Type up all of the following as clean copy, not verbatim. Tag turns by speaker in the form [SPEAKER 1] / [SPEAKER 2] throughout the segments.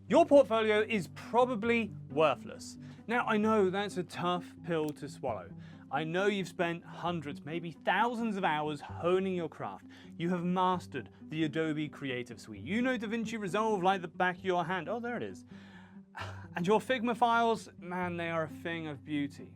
[SPEAKER 1] Your portfolio is probably worthless. Now, I know that's a tough pill to swallow. I know you've spent hundreds, maybe thousands of hours honing your craft. You have mastered the Adobe Creative Suite. You know DaVinci Resolve like the back of your hand. Oh, there it is. And your Figma files, man, they are a thing of beauty.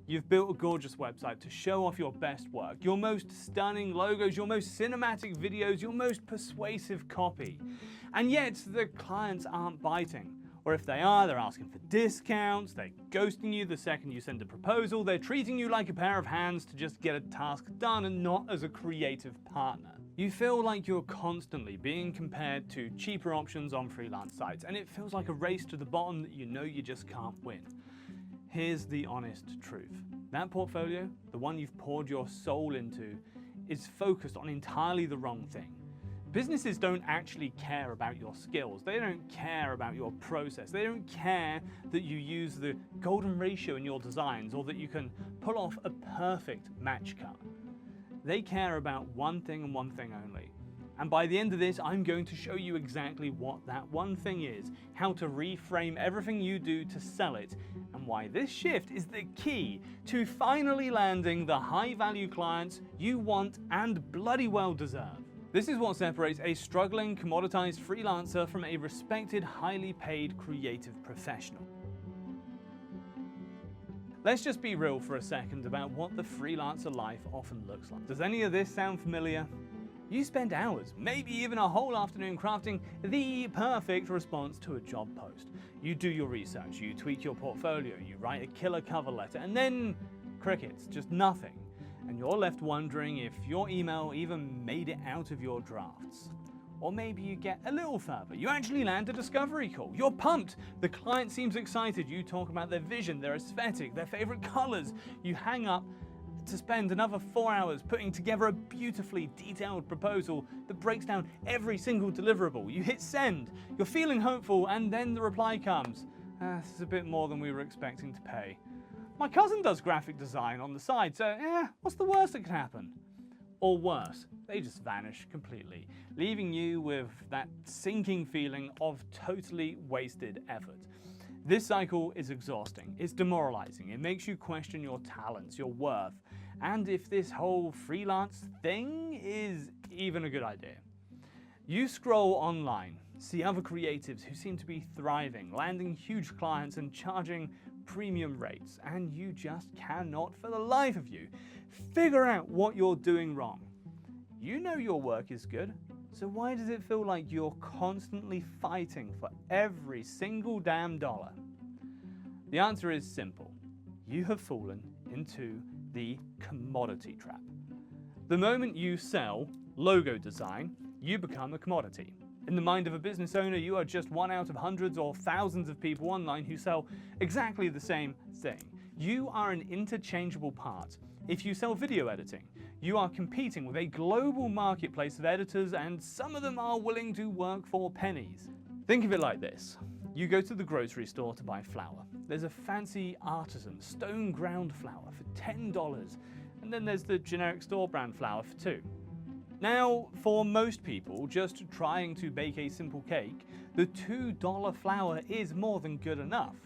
[SPEAKER 1] You've built a gorgeous website to show off your best work, your most stunning logos, your most cinematic videos, your most persuasive copy. And yet the clients aren't biting. Or if they are, they're asking for discounts, they're ghosting you the second you send a proposal, they're treating you like a pair of hands to just get a task done and not as a creative partner. You feel like you're constantly being compared to cheaper options on freelance sites, and it feels like a race to the bottom that you know you just can't win. Here's the honest truth. That portfolio, the one you've poured your soul into, is focused on entirely the wrong thing. Businesses don't actually care about your skills. They don't care about your process. They don't care that you use the golden ratio in your designs or that you can pull off a perfect match cut. They care about one thing and one thing only. And by the end of this, I'm going to show you exactly what that one thing is, how to reframe everything you do to sell it, and why this shift is the key to finally landing the high-value clients you want and bloody well deserve. This is what separates a struggling, commoditized freelancer from a respected, highly paid creative professional. Let's just be real for a second about what the freelancer life often looks like. Does any of this sound familiar? You spend hours, maybe even a whole afternoon crafting the perfect response to a job post. You do your research, you tweak your portfolio, you write a killer cover letter, and then crickets, just nothing. And you're left wondering if your email even made it out of your drafts. Or maybe you get a little further. You actually land a discovery call. You're pumped. The client seems excited. You talk about their vision, their aesthetic, their favorite colors. You hang up to spend another 4 hours putting together a beautifully detailed proposal that breaks down every single deliverable. You hit send. You're feeling hopeful, and then the reply comes. This is a bit more than we were expecting to pay. My cousin does graphic design on the side, so what's the worst that could happen? Or worse, they just vanish completely, leaving you with that sinking feeling of totally wasted effort. This cycle is exhausting, it's demoralizing, it makes you question your talents, your worth, and if this whole freelance thing is even a good idea. You scroll online, see other creatives who seem to be thriving, landing huge clients and charging premium rates, and you just cannot, for the life of you, figure out what you're doing wrong. You know your work is good, so why does it feel like you're constantly fighting for every single damn dollar? The answer is simple. You have fallen into the commodity trap. The moment you sell logo design, you become a commodity. In the mind of a business owner, you are just one out of hundreds or thousands of people online who sell exactly the same thing. You are an interchangeable part. If you sell video editing, you are competing with a global marketplace of editors, and some of them are willing to work for pennies. Think of it like this. You go to the grocery store to buy flour. There's a fancy artisan stone ground flour for $10, and then there's the generic store brand flour for $2. Now, for most people just trying to bake a simple cake, the $2 flour is more than good enough.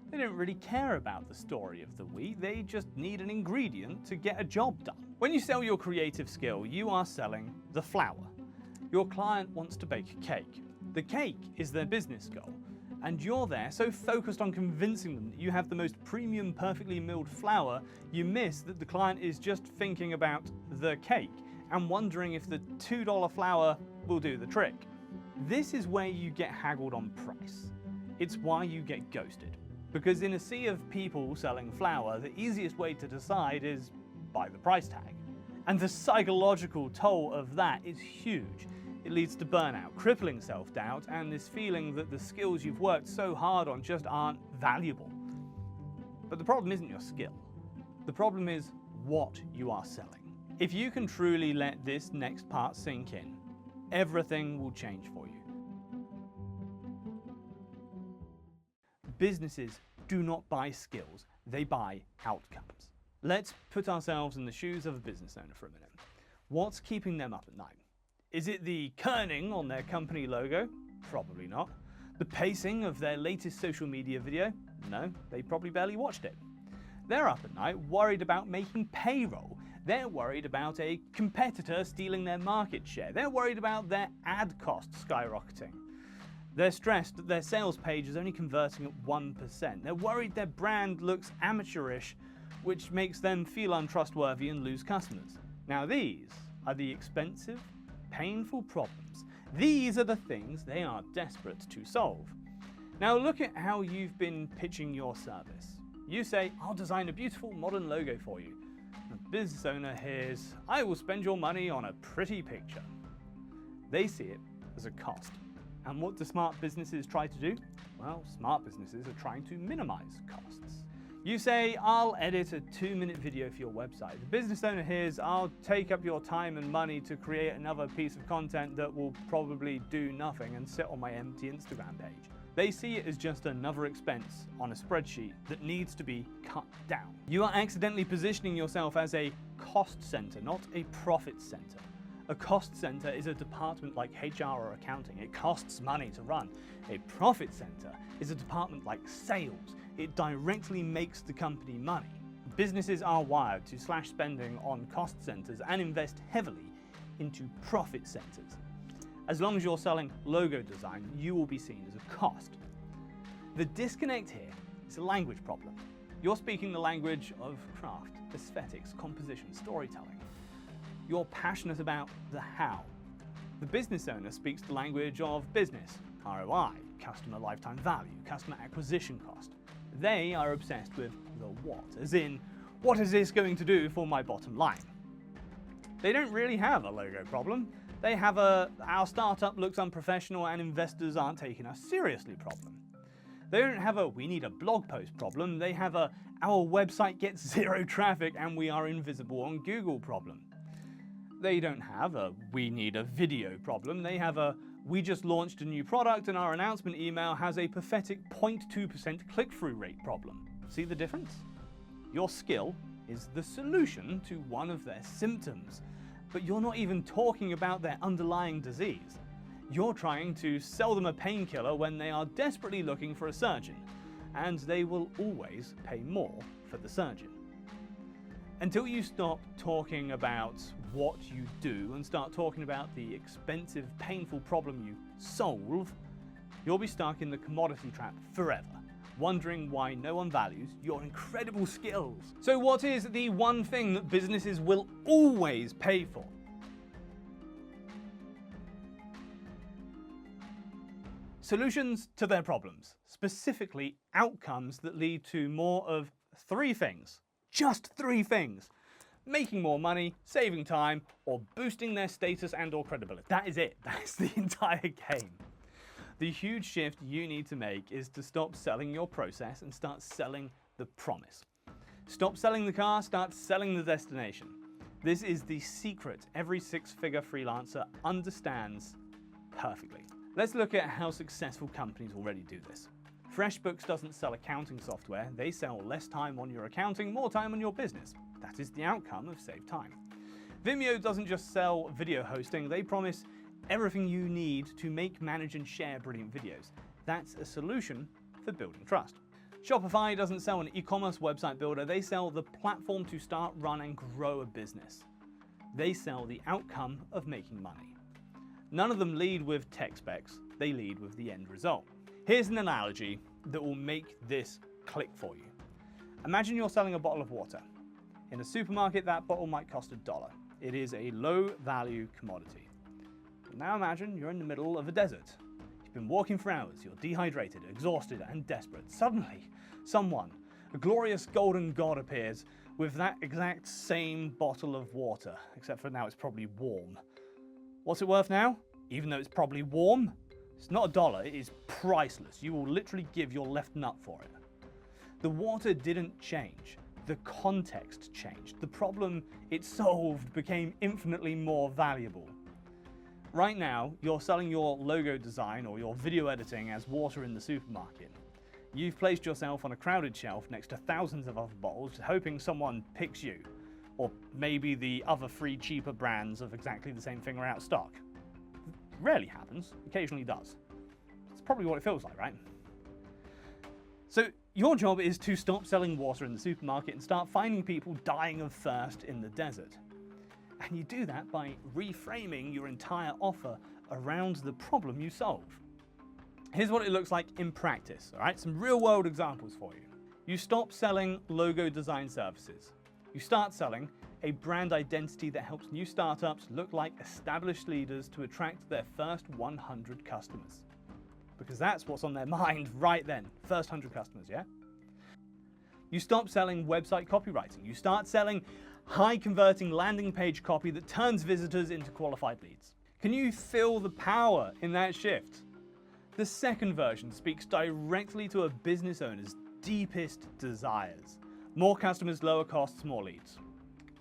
[SPEAKER 1] They don't really care about the story of the wheat, they just need an ingredient to get a job done. When you sell your creative skill, you are selling the flour. Your client wants to bake a cake. The cake is their business goal, and you're there so focused on convincing them that you have the most premium, perfectly milled flour, you miss that the client is just thinking about the cake and wondering if the $2 flour will do the trick. This is where you get haggled on price. It's why you get ghosted. Because in a sea of people selling flour, the easiest way to decide is by the price tag. And the psychological toll of that is huge. It leads to burnout, crippling self-doubt, and this feeling that the skills you've worked so hard on just aren't valuable. But the problem isn't your skill. The problem is what you are selling. If you can truly let this next part sink in, everything will change for you. Businesses do not buy skills, they buy outcomes. Let's put ourselves in the shoes of a business owner for a minute. What's keeping them up at night? Is it the kerning on their company logo? Probably not. The pacing of their latest social media video? No, they probably barely watched it. They're up at night worried about making payroll. They're worried about a competitor stealing their market share. They're worried about their ad costs skyrocketing. They're stressed that their sales page is only converting at 1%. They're worried their brand looks amateurish, which makes them feel untrustworthy and lose customers. Now these are the expensive, painful problems. These are the things they are desperate to solve. Now look at how you've been pitching your service. You say, I'll design a beautiful modern logo for you. The business owner hears, I will spend your money on a pretty picture. They see it as a cost. And what do smart businesses try to do? Well, smart businesses are trying to minimize costs. You say, I'll edit a 2-minute video for your website. The business owner hears, I'll take up your time and money to create another piece of content that will probably do nothing and sit on my empty Instagram page. They see it as just another expense on a spreadsheet that needs to be cut down. You are accidentally positioning yourself as a cost center, not a profit center. A cost center is a department like HR or accounting. It costs money to run. A profit center is a department like sales. It directly makes the company money. Businesses are wired to slash spending on cost centers and invest heavily into profit centers. As long as you're selling logo design, you will be seen as a cost. The disconnect here is a language problem. You're speaking the language of craft, aesthetics, composition, storytelling. You're passionate about the how. The business owner speaks the language of business, ROI, customer lifetime value, customer acquisition cost. They are obsessed with the what, as in, what is this going to do for my bottom line? They don't really have a logo problem. They have a our startup looks unprofessional and investors aren't taking us seriously problem. They don't have a we need a blog post problem. They have a our website gets 0 traffic and we are invisible on Google problem. They don't have a we need a video problem. They have a we just launched a new product and our announcement email has a pathetic 0.2% click-through rate problem. See the difference? Your skill is the solution to one of their symptoms. But you're not even talking about their underlying disease. You're trying to sell them a painkiller when they are desperately looking for a surgeon, and they will always pay more for the surgeon. Until you stop talking about what you do and start talking about the expensive, painful problem you solve, you'll be stuck in the commodity trap forever, wondering why no one values your incredible skills. So what is the one thing that businesses will always pay for? Solutions to their problems, specifically outcomes that lead to more of 3 things. Just 3 things. Making more money, saving time, or boosting their status and or credibility. That is it. That's the entire game. The huge shift you need to make is to stop selling your process and start selling the promise. Stop selling the car, start selling the destination. This is the secret every 6-figure freelancer understands perfectly. Let's look at how successful companies already do this. FreshBooks doesn't sell accounting software. They sell less time on your accounting, more time on your business. That is the outcome of saved time. Vimeo doesn't just sell video hosting. They promise everything you need to make, manage, and share brilliant videos. That's a solution for building trust. Shopify doesn't sell an e-commerce website builder. They sell the platform to start, run, and grow a business. They sell the outcome of making money. None of them lead with tech specs. They lead with the end result. Here's an analogy that will make this click for you. Imagine you're selling a bottle of water. In a supermarket, that bottle might cost $1. It is a low-value commodity. Now imagine you're in the middle of a desert. You've been walking for hours, you're dehydrated, exhausted, and desperate. Suddenly, someone, a glorious golden god, appears with that exact same bottle of water, except for now it's probably warm. What's it worth now? Even though it's probably warm? It's not $1, it is priceless. You will literally give your left nut for it. The water didn't change. The context changed. The problem it solved became infinitely more valuable. Right now, you're selling your logo design or your video editing as water in the supermarket. You've placed yourself on a crowded shelf next to thousands of other bottles, hoping someone picks you. Or maybe the other 3 cheaper brands of exactly the same thing are out of stock. Rarely happens, occasionally does. It's probably what it feels like, right? So your job is to stop selling water in the supermarket and start finding people dying of thirst in the desert. And you do that by reframing your entire offer around the problem you solve. Here's what it looks like in practice, all right? Some real world examples for you. You stop selling logo design services. You start selling a brand identity that helps new startups look like established leaders to attract their first 100 customers. Because that's what's on their mind right then, first 100 customers, yeah? You stop selling website copywriting. You start selling high converting landing page copy that turns visitors into qualified leads. Can you feel the power in that shift? The second version speaks directly to a business owner's deepest desires. More customers, lower costs, more leads.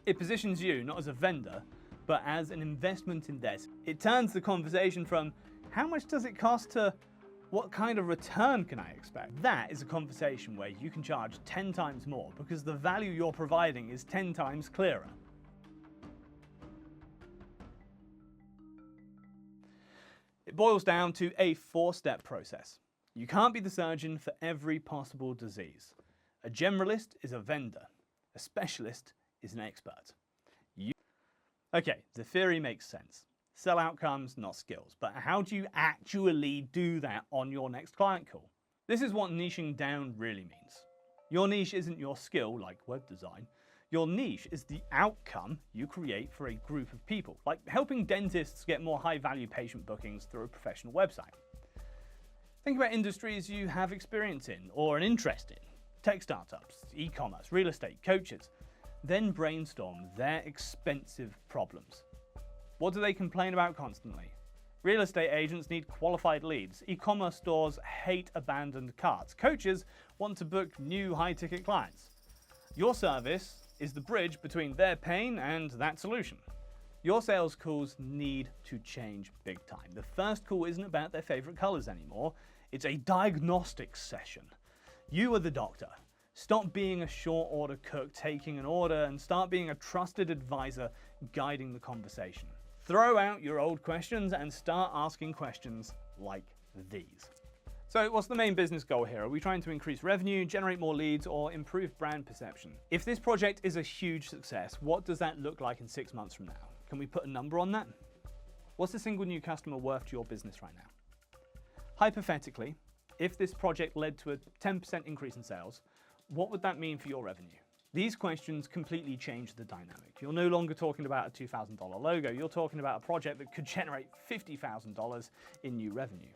[SPEAKER 1] It positions you not as a vendor, but as an investment in theirs. It turns the conversation from how much does it cost to what kind of return can I expect? That is a conversation where you can charge 10 times more because the value you're providing is 10 times clearer. It boils down to a 4-step process. You can't be the surgeon for every possible disease. A generalist is a vendor. A specialist is an expert. Okay, the theory makes sense. Sell outcomes, not skills. But how do you actually do that on your next client call? This is what niching down really means. Your niche isn't your skill, like web design. Your niche is the outcome you create for a group of people, like helping dentists get more high-value patient bookings through a professional website. Think about industries you have experience in or an interest in. Tech startups, e-commerce, real estate, coaches. Then brainstorm their expensive problems. What do they complain about constantly? Real estate agents need qualified leads. E-commerce stores hate abandoned carts. Coaches want to book new high-ticket clients. Your service is the bridge between their pain and that solution. Your sales calls need to change big time. The first call isn't about their favorite colors anymore. It's a diagnostic session. You are the doctor. Stop being a short order cook taking an order and start being a trusted advisor guiding the conversation. Throw out your old questions and start asking questions like these. So what's the main business goal here? Are we trying to increase revenue, generate more leads, or improve brand perception? If this project is a huge success, what does that look like in 6 months from now? Can we put a number on that? What's a single new customer worth to your business right now? Hypothetically, if this project led to a 10% increase in sales, what would that mean for your revenue? These questions completely change the dynamic. You're no longer talking about a $2,000 logo. You're talking about a project that could generate $50,000 in new revenue.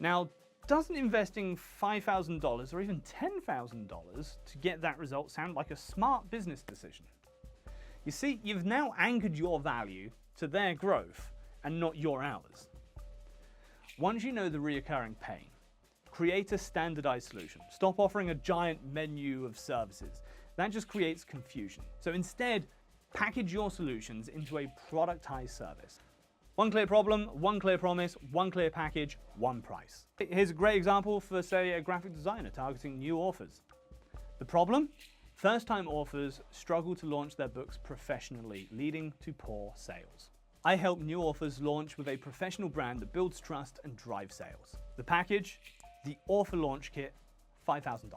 [SPEAKER 1] Now, doesn't investing $5,000 or even $10,000 to get that result sound like a smart business decision? You see, you've now anchored your value to their growth and not your hours. Once you know the reoccurring pain, create a standardized solution. Stop offering a giant menu of services. That just creates confusion. So instead, package your solutions into a productized service. One clear problem, one clear promise, one clear package, one price. Here's a great example for, say, a graphic designer targeting new authors. The problem? First-time authors struggle to launch their books professionally, leading to poor sales. I help new authors launch with a professional brand that builds trust and drives sales. The package? The author launch kit, $5,000.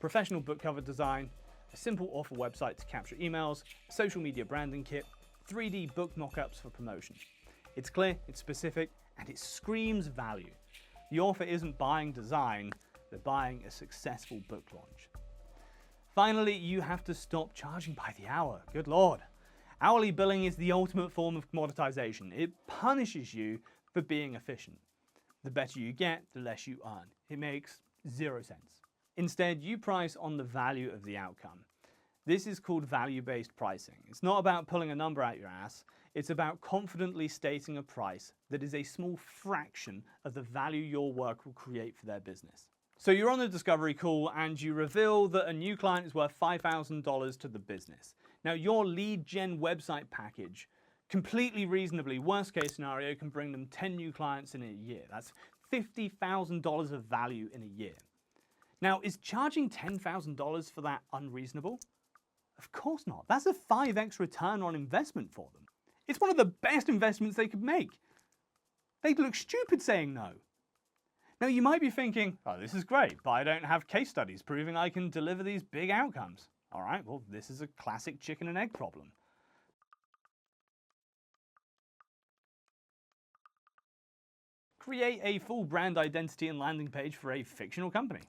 [SPEAKER 1] Professional book cover design, a simple author website to capture emails, a social media branding kit, 3D book mockups for promotion. It's clear, it's specific, and it screams value. The author isn't buying design, they're buying a successful book launch. Finally, you have to stop charging by the hour. Good Lord. Hourly billing is the ultimate form of commoditization. It punishes you for being efficient. The better you get, the less you earn. It makes 0 sense. Instead, you price on the value of the outcome. This is called value-based pricing. It's not about pulling a number out your ass. It's about confidently stating a price that is a small fraction of the value your work will create for their business. So you're on the discovery call and you reveal that a new client is worth $5,000 to the business. Now your lead gen website package, completely reasonably, worst case scenario, can bring them 10 new clients in a year. That's $50,000 of value in a year. Now, is charging $10,000 for that unreasonable? Of course not. That's a 5x return on investment for them. It's one of the best investments they could make. They'd look stupid saying no. Now you might be thinking, oh, this is great, but I don't have case studies proving I can deliver these big outcomes. All right, well, this is a classic chicken and egg problem. Create a full brand identity and landing page for a fictional company.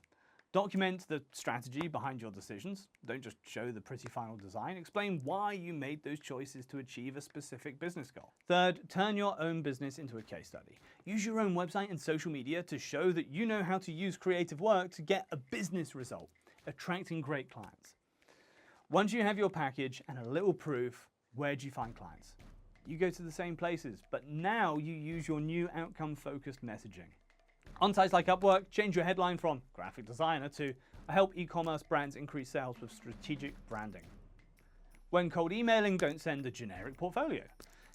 [SPEAKER 1] Document the strategy behind your decisions. Don't just show the pretty final design. Explain why you made those choices to achieve a specific business goal. Third, turn your own business into a case study. Use your own website and social media to show that you know how to use creative work to get a business result, attracting great clients. Once you have your package and a little proof, where do you find clients? You go to the same places, but now you use your new outcome-focused messaging. On sites like Upwork, change your headline from graphic designer to I help e-commerce brands increase sales with strategic branding. When cold emailing, don't send a generic portfolio.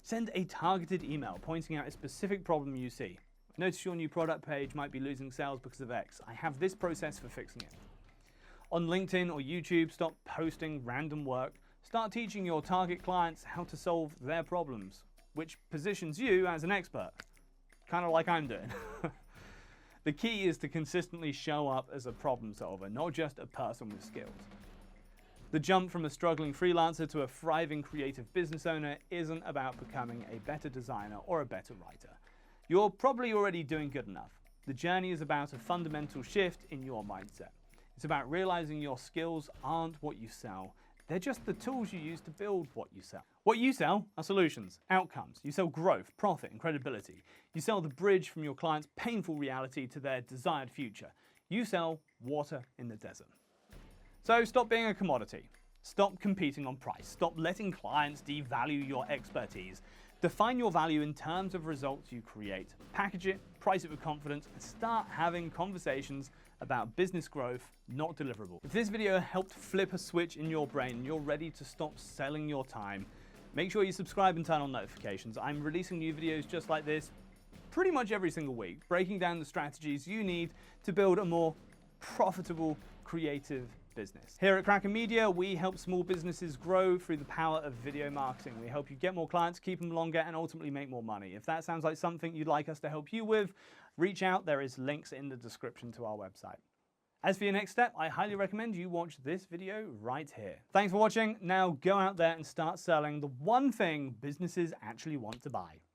[SPEAKER 1] Send a targeted email pointing out a specific problem you see. Notice your new product page might be losing sales because of X. I have this process for fixing it. On LinkedIn or YouTube, stop posting random work. Start teaching your target clients how to solve their problems, which positions you as an expert, kind of like I'm doing. The key is to consistently show up as a problem solver, not just a person with skills. The jump from a struggling freelancer to a thriving creative business owner isn't about becoming a better designer or a better writer. You're probably already doing good enough. The journey is about a fundamental shift in your mindset. It's about realizing your skills aren't what you sell. They're just the tools you use to build what you sell. What you sell are solutions, outcomes. You sell growth, profit, and credibility. You sell the bridge from your client's painful reality to their desired future. You sell water in the desert. So stop being a commodity. Stop competing on price. Stop letting clients devalue your expertise. Define your value in terms of results you create. Package it, price it with confidence, and start having conversations about business growth, not deliverable. If this video helped flip a switch in your brain and you're ready to stop selling your time, make sure you subscribe and turn on notifications. I'm releasing new videos just like this pretty much every single week, breaking down the strategies you need to build a more profitable, creative business. Here at Kraken Media, we help small businesses grow through the power of video marketing. We help you get more clients, keep them longer, and ultimately make more money. If that sounds like something you'd like us to help you with, reach out. There is links in the description to our website. As for your next step, I highly recommend you watch this video right here. Thanks for watching. Now go out there and start selling the one thing businesses actually want to buy.